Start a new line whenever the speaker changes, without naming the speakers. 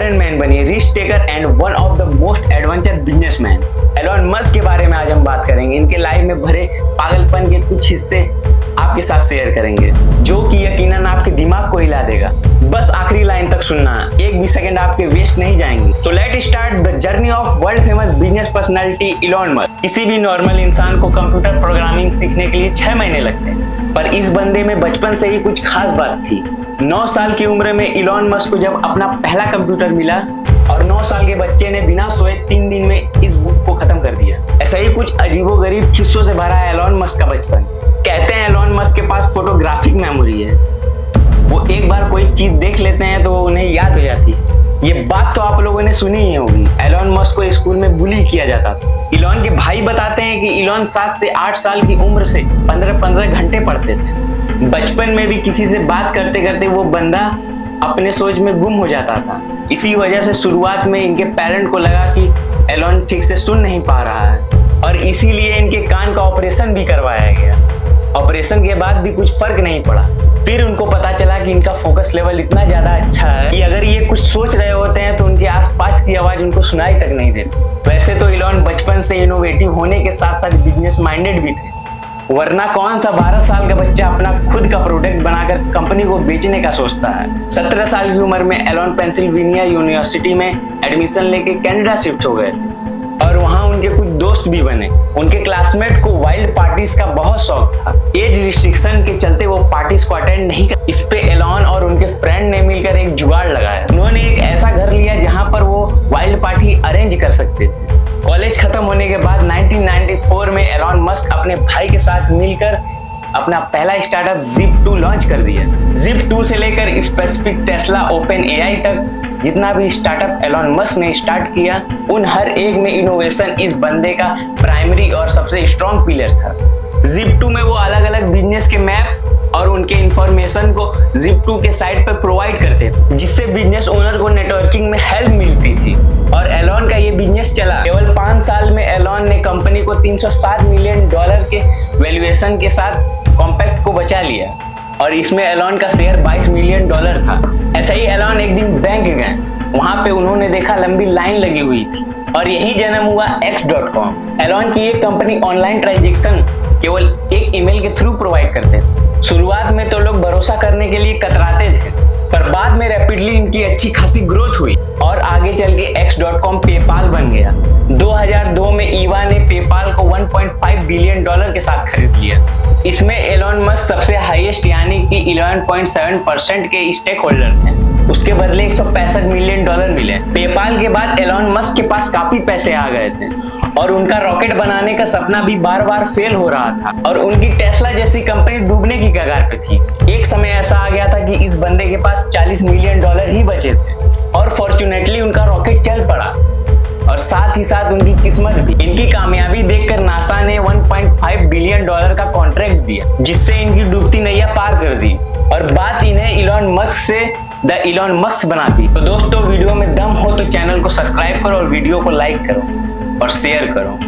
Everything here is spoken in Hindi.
आयरन मैन बनिए, risk taker and one of the most adventure businessman Elon Musk के बारे में आज हम बात करेंगे। इनके लाइफ में भरे पागलपन के कुछ हिस्से आपके साथ शेयर करेंगे जो कि यकीनन आपके दिमाग को हिला देगा। बस आखिरी लाइन तक सुनना, एक भी सेकंड आपके वेस्ट नहीं जाएंगे। तो let start the journey of world famous business personality Elon Musk. किसी भी नॉर्मल इंसान को कंप्यूटर प्रोग्रामिंग सीखने के लिए 6 महीने लगते हैं, पर इस बंदे में बचपन से ही कुछ खास बात थी। 9 साल की उम्र में एलोन मस्क को जब अपना पहला कंप्यूटर मिला और 9 साल के बच्चे ने बिना सोए 3 दिन में इस बुक को खत्म कर दिया। ऐसा ही कुछ अजीबोगरीब किस्सों से भरा है एलोन मस्क का बचपन। कहते हैं एलोन मस्क के पास फोटोग्राफिक मेमोरी है, वो एक बार कोई चीज देख लेते हैं तो उन्हें याद हो जाती है। ये बात तो आप लोगों ने सुनी ही होगी। एलोन मस्क को स्कूल में बुली किया जाता था। एलोन के भाई बताते हैं कि एलोन 7 से 8 साल की उम्र से 15-15 घंटे पढ़ते थे। बचपन में भी किसी से बात करते करते वो बंदा अपने सोच में गुम हो जाता था। इसी वजह से शुरुआत में इनके पेरेंट को लगा कि एलोन ठीक से सुन नहीं पा रहा है और इसीलिए इनके कान का ऑपरेशन भी करवाया गया। ऑपरेशन के बाद भी कुछ फर्क नहीं पड़ा। फिर उनको पता चला कि इनका फोकस लेवल इतना ज्यादा अच्छा है कि अगर ये कुछ सोच रहे होते हैं तो उनके आसपास की आवाज उनको सुनाई तक नहीं देती। वैसे तो एलोन बचपन से इनोवेटिव होने के साथ साथ बिजनेस माइंडेड भी थे, वरना कौन सा 12 साल का बच्चा अपना खुद का प्रोडक्ट बनाकर कंपनी को बेचने का सोचता है। 17 साल की उम्र में एलोन पेंसिल्वेनिया यूनिवर्सिटी में एडमिशन लेके कनाडा शिफ्ट हो गए और वहां उनके कुछ दोस्त भी बने। उनके क्लासमेट को वाइल्ड पार्टीज का बहुत शौक था। एज रिस्ट्रिक्शन के चलते वो पार्टीज को अटेंड नहीं कर। इस पे एलोन और उनके फ्रेंड ने मिलकर एक जुगाड़ लगाया। उन्होंने एक ऐसा घर लिया जहां पर वो वाइल्ड पार्टी अरेंज कर सकते थे। कॉलेज खत्म होने के बाद 1994 में एलोन मस्क अपने भाई के साथ मिलकर अपना पहला स्टार्टअप Zip2 लॉन्च कर दिया। Zip2 से लेकर स्पेसिफिक टेस्ला, ओपन एआई तक जितना भी स्टार्टअप एलोन मस्क ने स्टार्ट किया, उन हर एक में इनोवेशन इस बंदे का प्राइमरी और सबसे स्ट्रॉन्ग पिलर था। Zip2 में वो अलग अलग बिजनेस के मैप और उनके इंफॉर्मेशन को Zip2 के साइट पर प्रोवाइड करते थे, जिससे बिजनेस ओनर को नेटवर्किंग में हेल्प मिलती थी और एलोन का ये बिजनेस चला। केवल 5 साल में एलोन ने कंपनी को $307 मिलियन के वैल्यूएशन के साथ कॉम्पैक्ट को बचा लिया और इसमें एलोन का शेयर $22 मिलियन था। ऐसा ही एलोन एक दिन बैंक गए, वहां पे उन्होंने देखा लंबी लाइन लगी हुई थी और यही जन्म हुआ X.com। एलोन की ये कंपनी ऑनलाइन ट्रांजैक्शन केवल एक ईमेल के थ्रू प्रोवाइड करते थे। शुरुआत में तो लोग भरोसा करने के लिए कतराते थे, पर बाद में रैपिडली इनकी अच्छी खासी ग्रोथ हुई और आगे चल के X.com पेपाल बन गया। 2002 में ईवा ने पेपाल को $1.5 बिलियन के साथ खरीद लिया। इसमें एलोन मस्क सबसे हाईएस्ट यानी कि 11.7% के स्टेक होल्डर थे। उसके बदले $165 मिलियन मिले। पेपाल के बाद एलोन मस्क के पास काफी पैसे आ गए थे और उनका रॉकेट बनाने का सपना भी बार बार फेल हो रहा था और उनकी टेस्ला जैसी कंपनी डूबने की कगार पे थी। एक समय ऐसा आ गया था कि इस बंदे के पास $40 मिलियन ही बचे थे और फॉर्चुनेटली उनका रॉकेट चल पड़ा और साथ ही साथ उनकी किस्मत भी। इनकी कामयाबी देखकर नासा ने $1.5 बिलियन का कॉन्ट्रैक्ट दिया, जिससे इनकी डूबती नैया पार कर दी और बात इन्हें एलोन मस्क से द एलोन मस्क बना दी। तो दोस्तों, वीडियो में दम हो तो चैनल को सब्सक्राइब करो और वीडियो को लाइक करो और शेयर करो।